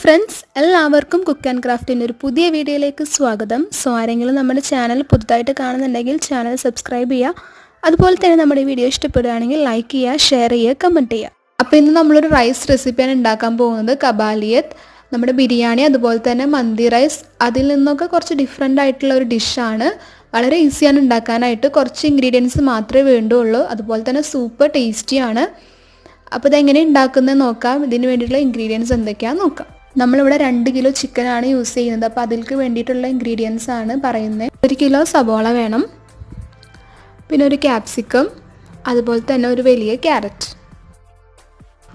Friends, എല്ലാവർക്കും cook and ക്രാഫ്റ്റിൻ്റെ ഒരു പുതിയ വീഡിയോയിലേക്ക് സ്വാഗതം. സോ ആരെങ്കിലും നമ്മുടെ ചാനൽ പുതുതായിട്ട് കാണുന്നുണ്ടെങ്കിൽ ചാനൽ സബ്സ്ക്രൈബ് ചെയ്യുക. അതുപോലെ തന്നെ നമ്മുടെ വീഡിയോ ഇഷ്ടപ്പെടുകയാണെങ്കിൽ ലൈക്ക് ചെയ്യുക, ഷെയർ ചെയ്യുക, കമൻറ്റ് ചെയ്യുക. അപ്പോൾ ഇന്ന് നമ്മളൊരു റൈസ് റെസിപ്പിയാണ് ഉണ്ടാക്കാൻ പോകുന്നത്. കബാലിയത്ത്, നമ്മുടെ ബിരിയാണി അതുപോലെ തന്നെ മന്തി റൈസ്, അതിൽ നിന്നൊക്കെ കുറച്ച് ഡിഫറെൻ്റ് ആയിട്ടുള്ള ഒരു ഡിഷാണ്. വളരെ ഈസിയാണ് ഉണ്ടാക്കാനായിട്ട്. കുറച്ച് ഇൻഗ്രീഡിയൻസ് മാത്രമേ വേണ്ടുള്ളൂ. അതുപോലെ തന്നെ സൂപ്പർ ടേസ്റ്റിയാണ്. അപ്പോൾ ഇതെങ്ങനെ ഉണ്ടാക്കുന്നത് നോക്കാം. ഇതിന് വേണ്ടിയിട്ടുള്ള ഇൻഗ്രീഡിയൻസ് എന്തൊക്കെയാണെന്ന് നോക്കാം. നമ്മളിവിടെ 2 കിലോ ചിക്കനാണ് യൂസ് ചെയ്യുന്നത്. അപ്പോൾ അതിലേക്ക് വേണ്ടിയിട്ടുള്ള ഇൻഗ്രീഡിയൻസ് ആണ് പറയുന്നത്. 1 കിലോ സബോള വേണം, പിന്നെ ഒരു ക്യാപ്സിക്കം, അതുപോലെ തന്നെ ഒരു വലിയ ക്യാരറ്റ്.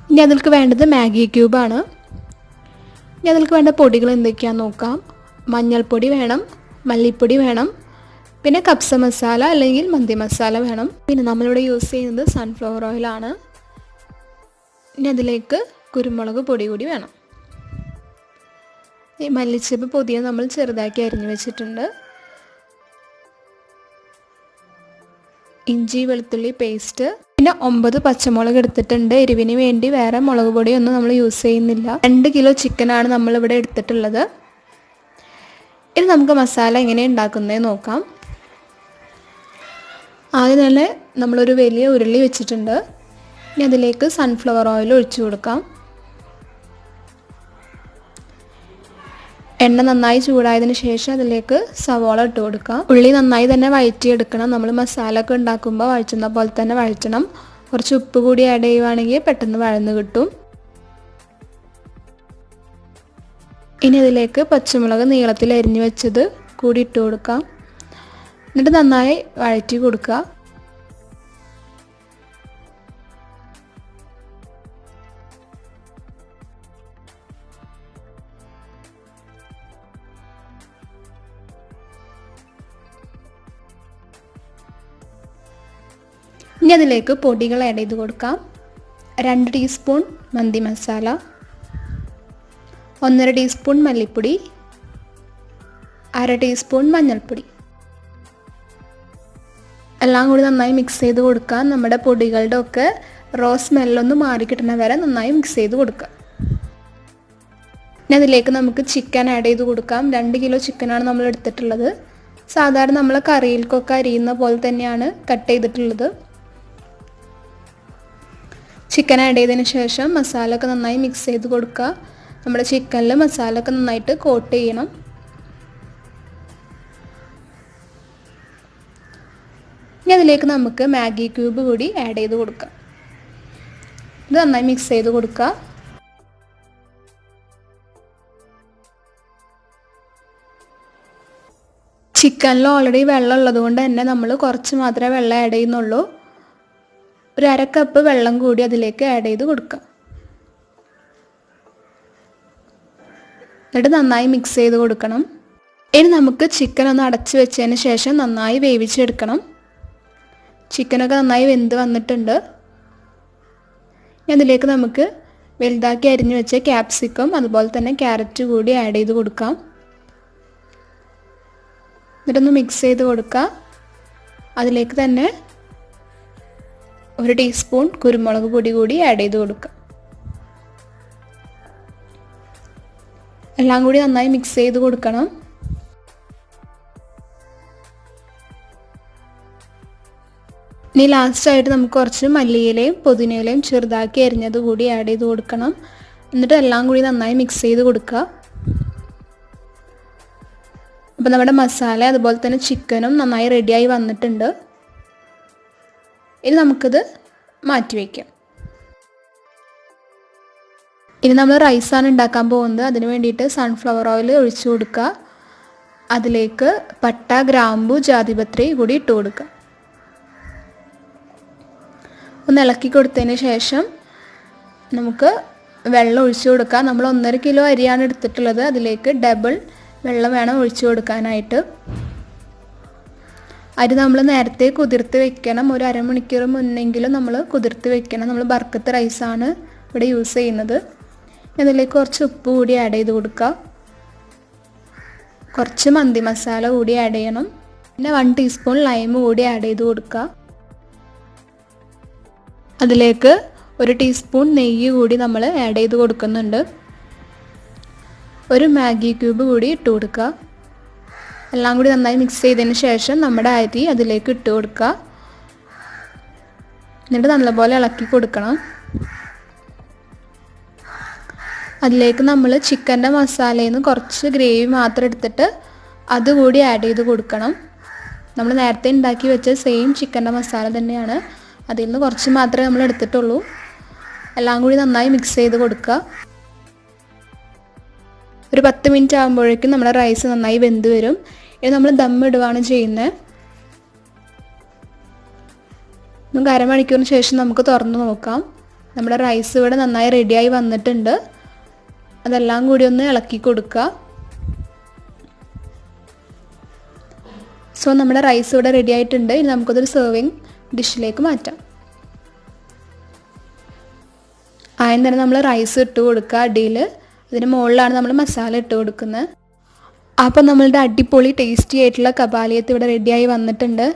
ഇനി അതിലേക്ക് വേണ്ടത് മാഗി ക്യൂബാണ്. ഇനി അതിലേക്ക് വേണ്ട പൊടികൾ എന്തൊക്കെയാണെന്ന് നോക്കാം. മഞ്ഞൾപ്പൊടി വേണം, മല്ലിപ്പൊടി വേണം, പിന്നെ കബ്സ മസാല അല്ലെങ്കിൽ മന്തി മസാല വേണം. പിന്നെ നമ്മളിവിടെ യൂസ് ചെയ്യുന്നത് സൺഫ്ലവർ ഓയിലാണ്. ഇനി അതിലേക്ക് കുരുമുളക് പൊടി കൂടി വേണം. ഈ മല്ലിച്ചപ്പ് പൊതിയ നമ്മൾ ചെറുതാക്കി അരിഞ്ഞു വെച്ചിട്ടുണ്ട്. ഇഞ്ചി വെളുത്തുള്ളി പേസ്റ്റ്, പിന്നെ 9 പച്ചമുളക് എടുത്തിട്ടുണ്ട്. എരിവിന് വേണ്ടി വേറെ മുളക് പൊടിയൊന്നും നമ്മൾ യൂസ് ചെയ്യുന്നില്ല. 2 കിലോ ചിക്കനാണ് നമ്മളിവിടെ എടുത്തിട്ടുള്ളത്. ഇനി നമുക്ക് മസാല എങ്ങനെ ഉണ്ടാക്കുന്നത് നോക്കാം. ആദ്യം തന്നെ നമ്മളൊരു വലിയ ഉരുളി വെച്ചിട്ടുണ്ട്. ഇനി അതിലേക്ക് സൺഫ്ലവർ ഓയിൽ ഒഴിച്ചു കൊടുക്കാം. എണ്ണ നന്നായി ചൂടായതിന് ശേഷം അതിലേക്ക് സവോള ഇട്ട് കൊടുക്കാം. ഉള്ളി നന്നായി തന്നെ വഴറ്റിയെടുക്കണം. നമ്മൾ മസാല ഒക്കെ ഉണ്ടാക്കുമ്പോൾ വഴറ്റുന്ന പോലെ തന്നെ വഴറ്റണം. കുറച്ച് ഉപ്പ് കൂടി ആഡ് ചെയ്യുവാണെങ്കിൽ പെട്ടെന്ന് വഴന്ന് കിട്ടും. ഇനി അതിലേക്ക് പച്ചമുളക് നീളത്തിൽ അരിഞ്ഞു വെച്ചത് കൂടി ഇട്ട് കൊടുക്കാം. എന്നിട്ട് നന്നായി വഴറ്റി കൊടുക്കുക. ഇനി അതിലേക്ക് പൊടികൾ ആഡ് ചെയ്ത് കൊടുക്കാം. 2 ടീസ്പൂൺ മന്തി മസാല, 1.5 ടീസ്പൂൺ മല്ലിപ്പൊടി, 1/2 ടീസ്പൂൺ മഞ്ഞൾപ്പൊടി. എല്ലാം കൂടി നന്നായി മിക്സ് ചെയ്ത് കൊടുക്കാം. നമ്മുടെ പൊടികളുടെ ഒക്കെ റോ സ്മെല്ലൊന്ന് മാറി കിട്ടുന്ന വരെ നന്നായി മിക്സ് ചെയ്ത് കൊടുക്കാം. ഇനി അതിലേക്ക് നമുക്ക് ചിക്കൻ ആഡ് ചെയ്ത് കൊടുക്കാം. 2 കിലോ ചിക്കനാണ് നമ്മൾ എടുത്തിട്ടുള്ളത്. സാധാരണ നമ്മൾ കറിയിൽക്കൊക്കെ അരിയുന്ന പോലെ തന്നെയാണ് കട്ട് ചെയ്തിട്ടുള്ളത്. ചിക്കൻ ആഡ് ചെയ്തതിന് ശേഷം മസാല ഒക്കെ നന്നായി മിക്സ് ചെയ്ത് കൊടുക്കുക. നമ്മുടെ ചിക്കനിൽ മസാല ഒക്കെ നന്നായിട്ട് കോട്ട് ചെയ്യണം. ഇനി അതിലേക്ക് നമുക്ക് മാഗി ക്യൂബ് കൂടി ആഡ് ചെയ്ത് കൊടുക്കാം. ഇത് നന്നായി മിക്സ് ചെയ്ത് കൊടുക്കുക. ചിക്കനിൽ ഓൾറെഡി വെള്ളം ഉള്ളത് കൊണ്ട് തന്നെ നമ്മൾ കുറച്ച് മാത്രമേ വെള്ളം ആഡ് ചെയ്യുന്നുള്ളൂ. ഒരു 1/2 കപ്പ് വെള്ളം കൂടി അതിലേക്ക് ആഡ് ചെയ്ത് കൊടുക്കാം. എന്നിട്ട് നന്നായി മിക്സ് ചെയ്ത് കൊടുക്കണം. ഇനി നമുക്ക് ചിക്കൻ ഒന്ന് അടച്ചു വെച്ചതിന് ശേഷം നന്നായി വേവിച്ചെടുക്കണം. ചിക്കനൊക്കെ നന്നായി വെന്ത് വന്നിട്ടുണ്ട്. ഇനി അതിലേക്ക് നമുക്ക് വലുതാക്കി അരിഞ്ഞു വെച്ച ക്യാപ്സിക്കം അതുപോലെ തന്നെ ക്യാരറ്റ് കൂടി ആഡ് ചെയ്ത് കൊടുക്കാം. എന്നിട്ടൊന്ന് മിക്സ് ചെയ്ത് കൊടുക്കുക. അതിലേക്ക് തന്നെ 1 ടീസ്പൂൺ കുരുമുളക് പൊടി കൂടി ആഡ് ചെയ്ത് കൊടുക്കുക. എല്ലാം കൂടി നന്നായി മിക്സ് ചെയ്ത് കൊടുക്കണം. ഇനി ലാസ്റ്റായിട്ട് നമുക്ക് കുറച്ച് മല്ലിയിലയും പുതിനയിലയും ചെറുതാക്കി അരിഞ്ഞത് കൂടി ആഡ് ചെയ്ത് കൊടുക്കണം. എന്നിട്ട് എല്ലാം കൂടി നന്നായി മിക്സ് ചെയ്ത് കൊടുക്കുക. അപ്പോൾ നമ്മുടെ മസാല അതുപോലെ തന്നെ ചിക്കനും നന്നായി റെഡിയായി വന്നിട്ടുണ്ട്. ഇനി നമുക്കിത് മാറ്റി വയ്ക്കാം. ഇനി നമ്മൾ റൈസാണ് ഉണ്ടാക്കാൻ പോകുന്നത്. അതിന് വേണ്ടിയിട്ട് സൺഫ്ലവർ ഓയിൽ ഒഴിച്ചു കൊടുക്കുക. അതിലേക്ക് പട്ട, ഗ്രാമ്പു, ജാതിപത്രി കൂടി ഇട്ട് കൊടുക്കുക. ഒന്ന് ഇളക്കി കൊടുത്തതിന് ശേഷം നമുക്ക് വെള്ളം ഒഴിച്ചു കൊടുക്കാം. നമ്മൾ 1.5 കിലോ അരിയാണ് എടുത്തിട്ടുള്ളത്. അതിലേക്ക് ഡബിൾ വെള്ളം വേണം ഒഴിച്ചു കൊടുക്കാനായിട്ട്. അരി നമ്മൾ നേരത്തെ കുതിർത്ത് വെക്കണം. ഒരു അരമണിക്കൂർ മുന്നെങ്കിലും നമ്മൾ കുതിർത്ത് വെക്കണം. നമ്മൾ ബർക്കത്ത് റൈസാണ് ഇവിടെ യൂസ് ചെയ്യുന്നത്. അതിലേക്ക് കുറച്ച് ഉപ്പ് കൂടി ആഡ് ചെയ്ത് കൊടുക്കുക. കുറച്ച് മന്തി മസാല കൂടി ആഡ് ചെയ്യണം. പിന്നെ 1 ടീസ്പൂൺ ലൈം കൂടി ആഡ് ചെയ്ത് കൊടുക്കുക. അതിലേക്ക് 1 ടീസ്പൂൺ നെയ്യ് കൂടി നമ്മൾ ആഡ് ചെയ്ത് കൊടുക്കുന്നുണ്ട്. ഒരു മാഗി ക്യൂബ് കൂടി ഇട്ട് കൊടുക്കുക. എല്ലാം കൂടി നന്നായി മിക്സ് ചെയ്തതിന് ശേഷം നമ്മുടെ അരി അതിലേക്ക് ഇട്ട് കൊടുക്കുക. എന്നിട്ട് നല്ലപോലെ ഇളക്കി കൊടുക്കണം. അതിലേക്ക് നമ്മൾ ചിക്കൻ്റെ മസാലയിൽ നിന്ന് കുറച്ച് ഗ്രേവി മാത്രം എടുത്തിട്ട് അതുകൂടി ആഡ് ചെയ്ത് കൊടുക്കണം. നമ്മൾ നേരത്തെ ഉണ്ടാക്കി വെച്ച സെയിം ചിക്കൻ്റെ മസാല തന്നെയാണ്, അതിൽ നിന്ന് കുറച്ച് മാത്രമേ നമ്മൾ എടുത്തിട്ടുള്ളൂ. എല്ലാം കൂടി നന്നായി മിക്സ് ചെയ്ത് കൊടുക്കുക. ഒരു 10 മിനിറ്റ് ആകുമ്പോഴേക്കും നമ്മുടെ റൈസ് നന്നായി വെന്ത് വരും. ഇനി നമ്മൾ ദം ഇടുകയാണ് ചെയ്യുന്നത്. നമുക്ക് അരമണിക്കൂറിന് ശേഷം നമുക്ക് തുറന്ന് നോക്കാം. നമ്മുടെ റൈസ് ഇവിടെ നന്നായി റെഡിയായി വന്നിട്ടുണ്ട്. അതെല്ലാം കൂടി ഒന്ന് ഇളക്കി കൊടുക്കുക. സോ നമ്മുടെ റൈസ് ഇവിടെ റെഡി ആയിട്ടുണ്ട്. ഇനി നമുക്കതൊരു സെർവിങ് ഡിഷിലേക്ക് മാറ്റാം. ആദ്യം തന്നെ നമ്മൾ റൈസ് ഇട്ട് കൊടുക്കുക അടിയിൽ. അതിന് മുകളിലാണ് നമ്മൾ മസാല ഇട്ട് കൊടുക്കുന്നത്. അപ്പോൾ നമ്മളുടെ അടിപൊളി ടേസ്റ്റി ആയിട്ടുള്ള കബാലിയത്ത് ഇവിടെ റെഡിയായി വന്നിട്ടുണ്ട്.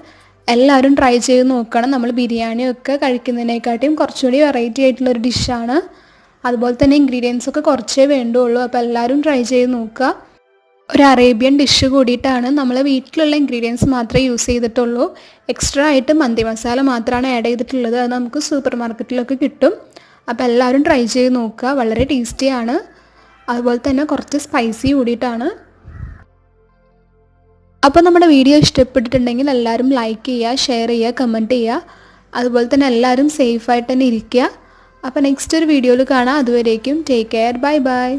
എല്ലാവരും ട്രൈ ചെയ്ത് നോക്കണം. നമ്മൾ ബിരിയാണിയൊക്കെ കഴിക്കുന്നതിനെക്കാട്ടിയും കുറച്ചുകൂടി വെറൈറ്റി ആയിട്ടുള്ളൊരു ഡിഷാണ്. അതുപോലെ തന്നെ ഇൻഗ്രീഡിയൻസ് ഒക്കെ കുറച്ചേ വേണ്ടുള്ളൂ. അപ്പോൾ എല്ലാവരും ട്രൈ ചെയ്ത് നോക്കുക. ഒരു അറേബ്യൻ ഡിഷ് കൂടിയിട്ടാണ്. നമ്മൾ വീട്ടിലുള്ള ഇൻഗ്രീഡിയൻസ് മാത്രമേ യൂസ് ചെയ്തിട്ടുള്ളൂ. എക്സ്ട്രാ ആയിട്ട് മന്തി മസാല മാത്രമാണ് ആഡ് ചെയ്തിട്ടുള്ളത്. അത് നമുക്ക് സൂപ്പർ മാർക്കറ്റിലൊക്കെ കിട്ടും. അപ്പോൾ എല്ലാവരും ട്രൈ ചെയ്ത് നോക്കുക. വളരെ ടേസ്റ്റിയാണ്. അതുപോലെ തന്നെ കുറച്ച് സ്പൈസി കൂടിയിട്ടാണ്. അപ്പോൾ നമ്മുടെ വീഡിയോ ഇഷ്ടപ്പെട്ടിട്ടുണ്ടെങ്കിൽ എല്ലാവരും ലൈക്ക് ചെയ്യുക, ഷെയർ ചെയ്യുക, കമൻറ്റ് ചെയ്യുക. അതുപോലെ തന്നെ എല്ലാവരും സേഫായിട്ട് തന്നെ ഇരിക്കുക. അപ്പോൾ നെക്സ്റ്റ് ഒരു വീഡിയോയിൽ കാണാം. അതുവരേക്കും ടേക്ക് കെയർ. Bye bye.